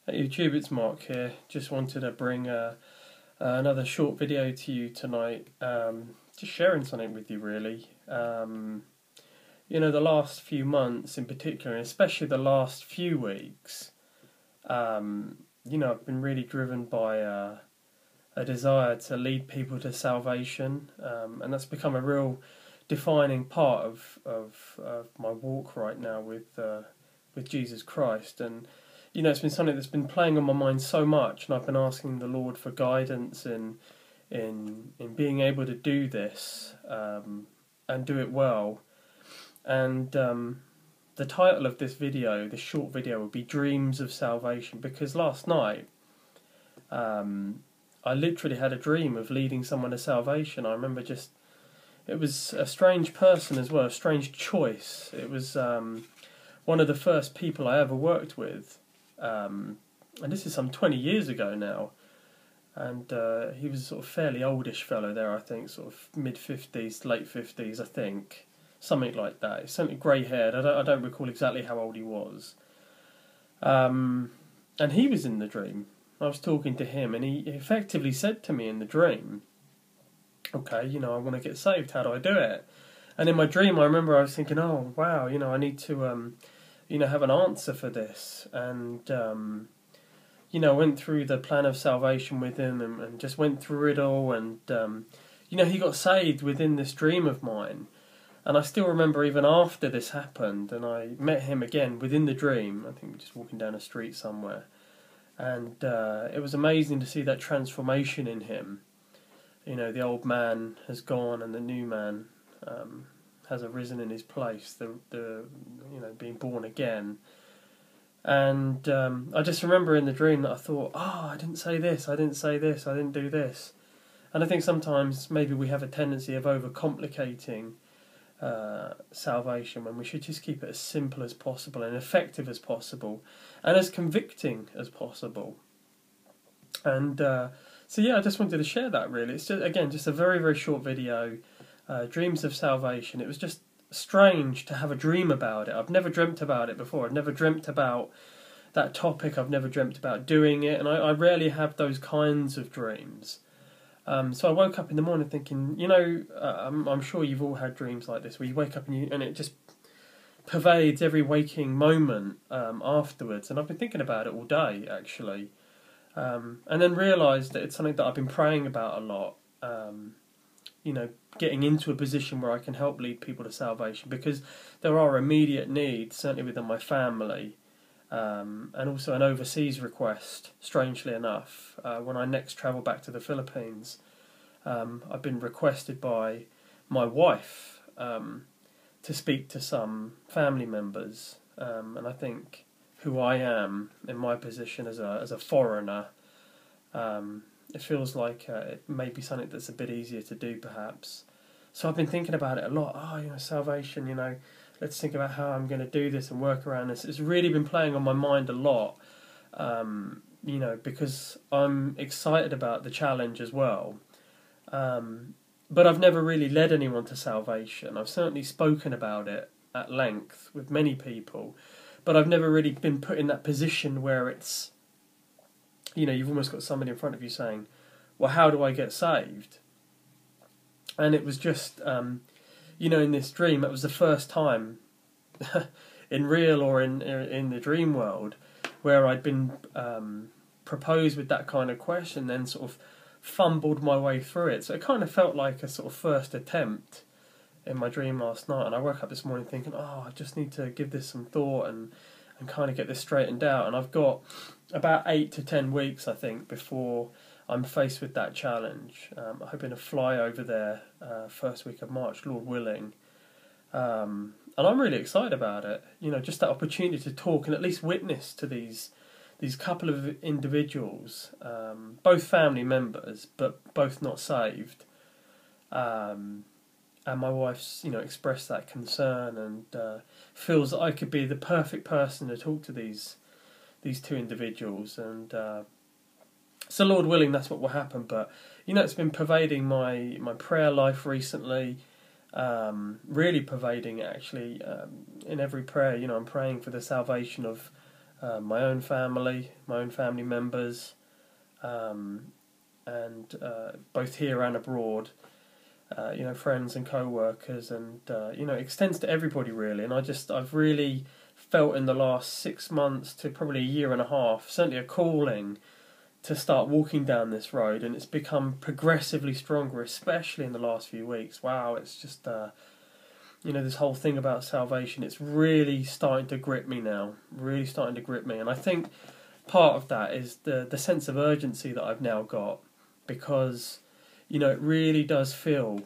Hey YouTube, it's Mark here. Just wanted to bring another short video to you tonight. Just sharing something with you, really. The last few months in particular, and especially the last few weeks, I've been really driven by a desire to lead people to salvation, and that's become a real defining part of my walk right now with Jesus Christ. And it's been something that's been playing on my mind so much, and I've been asking the Lord for guidance in being able to do this and do it well. And the title of this video, this short video, will be Dreams of Salvation, because last night I literally had a dream of leading someone to salvation. I remember it was a strange person as well, a strange choice. It was one of the first people I ever worked with. And this is some 20 years ago now, and he was a sort of fairly oldish fellow there, I think, sort of mid-50s, late 50s, I think, something like that. He's certainly grey-haired. I don't recall exactly how old he was. And he was in the dream. I was talking to him, and he effectively said to me in the dream, okay, I want to get saved, how do I do it? And in my dream, I remember I was thinking, oh, wow, I need to have an answer for this. And, I went through the plan of salvation with him and just went through it all. And, he got saved within this dream of mine. And I still remember even after this happened, and I met him again within the dream. I think we were just walking down a street somewhere. And it was amazing to see that transformation in him. The old man has gone and the new man has arisen in his place, the being born again. And I just remember in the dream that I thought, I didn't say this, I didn't say this, I didn't do this. And I think sometimes maybe we have a tendency of overcomplicating salvation, when we should just keep it as simple as possible and effective as possible and as convicting as possible. And so I just wanted to share that, really. It's just a very, very short video. Dreams of salvation. It was just strange to have a dream about it. I've never dreamt about it before. I've never dreamt about that topic. I've never dreamt about doing it, and I rarely have those kinds of dreams. So I woke up in the morning thinking, I'm sure you've all had dreams like this, where you wake up and it just pervades every waking moment afterwards. And I've been thinking about it all day, actually, and then realised that it's something that I've been praying about a lot. Getting into a position where I can help lead people to salvation, because there are immediate needs, certainly within my family, and also an overseas request, strangely enough. When I next travel back to the Philippines, I've been requested by my wife to speak to some family members, and I think who I am in my position as a foreigner, it feels like it may be something that's a bit easier to do, perhaps. So I've been thinking about it a lot. Salvation, let's think about how I'm going to do this and work around this. It's really been playing on my mind a lot, because I'm excited about the challenge as well. But I've never really led anyone to salvation. I've certainly spoken about it at length with many people, but I've never really been put in that position where it's, you've almost got somebody in front of you saying, well, how do I get saved? And it was just, in this dream, it was the first time in real or in the dream world where I'd been proposed with that kind of question, then sort of fumbled my way through it. So it kind of felt like a sort of first attempt in my dream last night. And I woke up this morning thinking, I just need to give this some thought and kind of get this straightened out. And I've got about 8 to 10 weeks, I think, before I'm faced with that challenge. I'm hoping to fly over there first week of March, Lord willing. And I'm really excited about it. Just that opportunity to talk and at least witness to these couple of individuals, both family members, but both not saved. And my wife's, expressed that concern and feels that I could be the perfect person to talk to these two individuals. And so, Lord willing, that's what will happen. But it's been pervading my prayer life recently. Really pervading it, actually. In every prayer, I'm praying for the salvation of my own family, my own family members, and both here and abroad. Friends and co-workers, and it extends to everybody really. And I've really felt in the last 6 months to probably a year and a half, certainly a calling to start walking down this road, and it's become progressively stronger, especially in the last few weeks. Wow, it's just this whole thing about salvation, it's really starting to grip me now, really starting to grip me. And I think part of that is the sense of urgency that I've now got, because it really does feel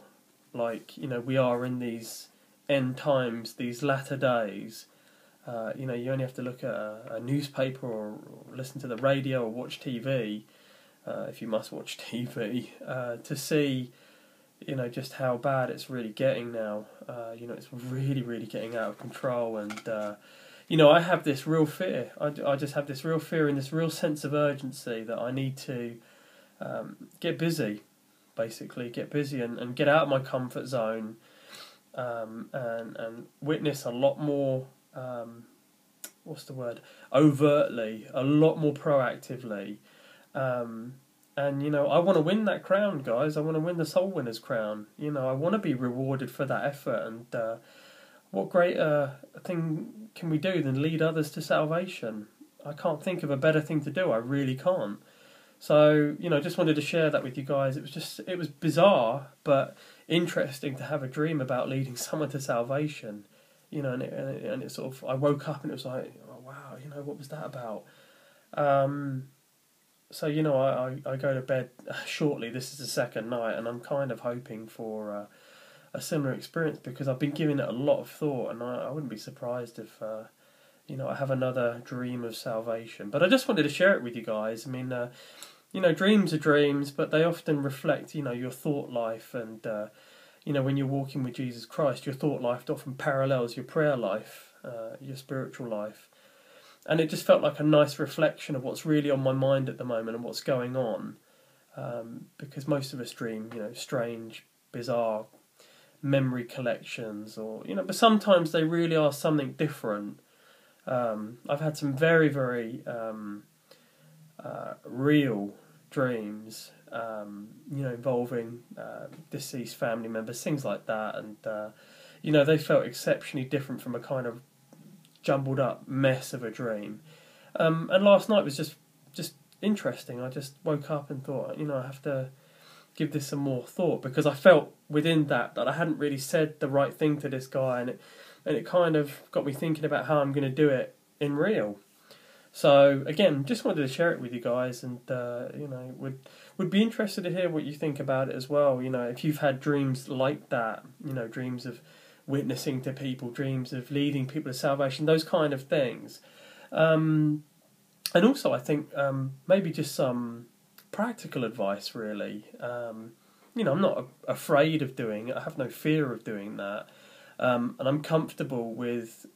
like we are in these end times, these latter days. You only have to look at a newspaper or listen to the radio or watch TV, if you must watch TV, to see just how bad it's really getting now. It's really, really getting out of control. And I have this real fear. I just have this real fear and this real sense of urgency that I need to get busy, basically get busy and get out of my comfort zone, and witness a lot more, overtly, a lot more proactively. And I want to win that crown, guys. I want to win the soul winner's crown. I want to be rewarded for that effort. And what greater thing can we do than lead others to salvation? I can't think of a better thing to do. I really can't. So, just wanted to share that with you guys. It was bizarre, but interesting to have a dream about leading someone to salvation. And it sort of, I woke up and it was like, oh, wow, what was that about? So, I go to bed shortly. This is the second night, and I'm kind of hoping for a similar experience, because I've been giving it a lot of thought, and I wouldn't be surprised if, I have another dream of salvation. But I just wanted to share it with you guys. I mean, dreams are dreams, but they often reflect, your thought life. And, when you're walking with Jesus Christ, your thought life often parallels your prayer life, your spiritual life. And it just felt like a nice reflection of what's really on my mind at the moment and what's going on. Because most of us dream, strange, bizarre memory collections, or, but sometimes they really are something different. I've had some very, very real dreams, involving deceased family members, things like that. And, they felt exceptionally different from a kind of jumbled up mess of a dream. And last night was just interesting. I just woke up and thought, I have to give this some more thought, because I felt within that I hadn't really said the right thing to this guy, and it kind of got me thinking about how I'm going to do it in real. So again, just wanted to share it with you guys, and would be interested to hear what you think about it as well. If you've had dreams like that, dreams of witnessing to people, dreams of leading people to salvation, those kind of things. And also, I think maybe just some practical advice, really. I'm not afraid of doing it. I have no fear of doing that. And I'm comfortable with,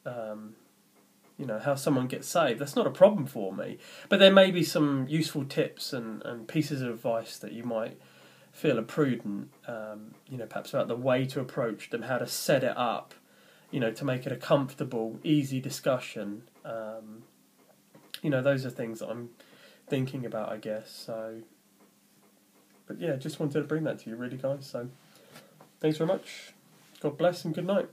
how someone gets saved. That's not a problem for me. But there may be some useful tips and pieces of advice that you might feel are prudent, perhaps about the way to approach them, how to set it up, to make it a comfortable, easy discussion. Those are things that I'm thinking about, I guess. So, but yeah, just wanted to bring that to you, really, guys. So, thanks very much. God bless and good night.